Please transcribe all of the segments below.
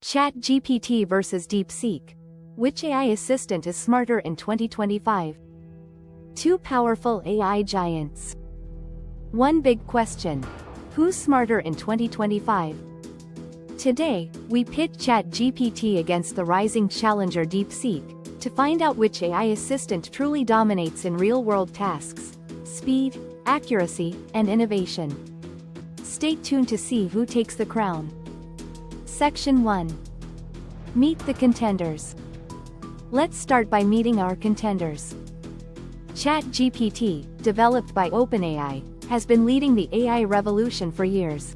ChatGPT versus DeepSeek. Which AI assistant is smarter in 2025? Two powerful AI giants. One big question. Who's smarter in 2025? Today, we pit ChatGPT against the rising challenger DeepSeek, to find out which AI assistant truly dominates in real-world tasks, speed, accuracy, and innovation. Stay tuned to see who takes the crown. Section 1. Meet the contenders. Let's start by meeting our contenders. ChatGPT, developed by OpenAI, has been leading the AI revolution for years.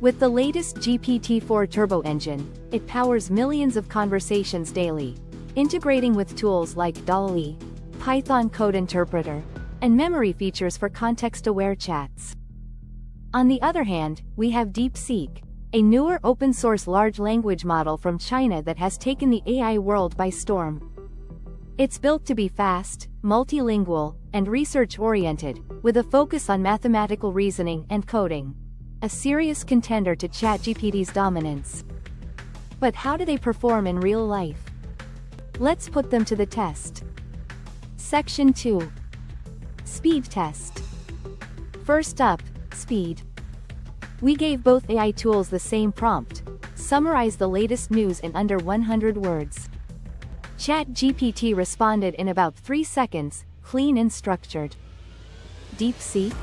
With the latest GPT-4 turbo engine, it powers millions of conversations daily, integrating with tools like DALL, Python code interpreter, and memory features for context-aware chats. On the other hand, we have DeepSeek, a newer open-source large language model from China that has taken the AI world by storm. It's built to be fast, multilingual, and research-oriented, with a focus on mathematical reasoning and coding. A serious contender to ChatGPT's dominance. But how do they perform in real life? Let's put them to the test. Section 2. Speed test. First up, speed. We gave both AI tools the same prompt: summarize the latest news in under 100 words. ChatGPT responded in about 3 seconds, clean and structured. DeepSeek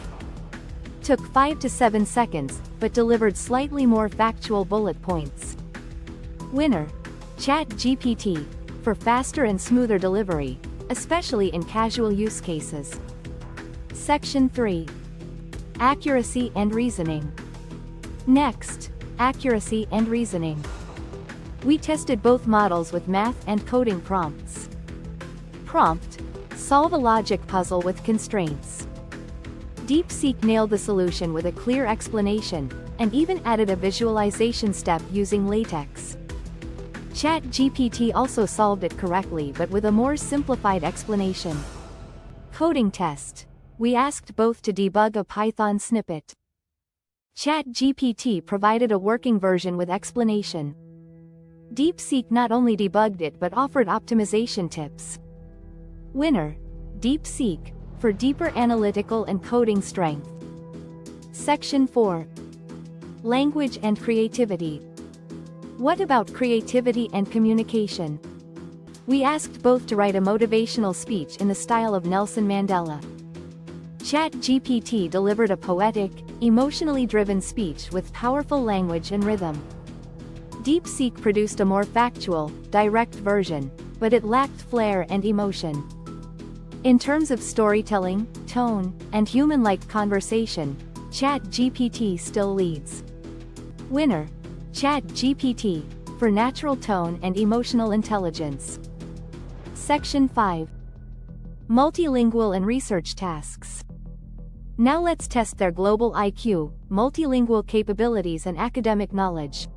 took 5 to 7 seconds, but delivered slightly more factual bullet points. Winner: ChatGPT, for faster and smoother delivery, especially in casual use cases. Section 3. Accuracy and reasoning. Next, accuracy and reasoning. We tested both models with math and coding prompts. Prompt: solve a logic puzzle with constraints. DeepSeek nailed the solution with a clear explanation, and even added a visualization step using LaTeX. ChatGPT also solved it correctly but with a more simplified explanation. Coding test. We asked both to debug a Python snippet. ChatGPT provided a working version with explanation. DeepSeek not only debugged it but offered optimization tips. Winner: DeepSeek, for deeper analytical and coding strength. Section 4. Language and creativity. What about creativity and communication? We asked both to write a motivational speech in the style of Nelson Mandela. ChatGPT delivered a poetic, emotionally driven speech with powerful language and rhythm. DeepSeek produced a more factual, direct version, but it lacked flair and emotion. In terms of storytelling, tone, and human-like conversation, ChatGPT still leads. Winner: ChatGPT, for natural tone and emotional intelligence. Section 5. Multilingual and research tasks. Now let's test their global IQ, multilingual capabilities and academic knowledge.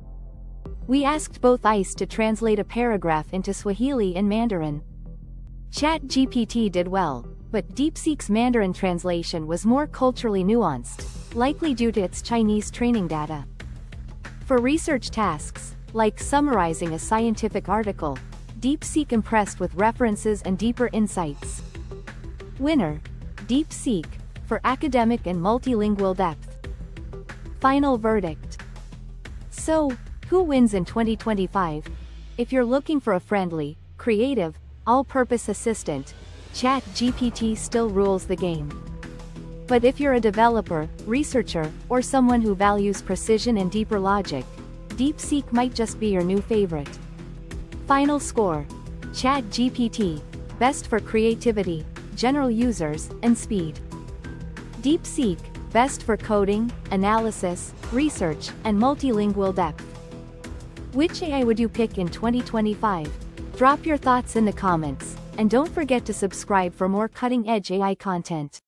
We asked both ICE to translate a paragraph into Swahili and Mandarin. ChatGPT did well, but DeepSeek's Mandarin translation was more culturally nuanced, likely due to its Chinese training data. For research tasks, like summarizing a scientific article, DeepSeek impressed with references and deeper insights. Winner: DeepSeek, for academic and multilingual depth. Final verdict. So, who wins in 2025? If you're looking for a friendly, creative, all-purpose assistant, ChatGPT still rules the game. But if you're a developer, researcher, or someone who values precision and deeper logic, DeepSeek might just be your new favorite. Final score. ChatGPT, best for creativity, general users, and speed. DeepSeek, best for coding, analysis, research, and multilingual depth. Which AI would you pick in 2025? Drop your thoughts in the comments, and don't forget to subscribe for more cutting-edge AI content.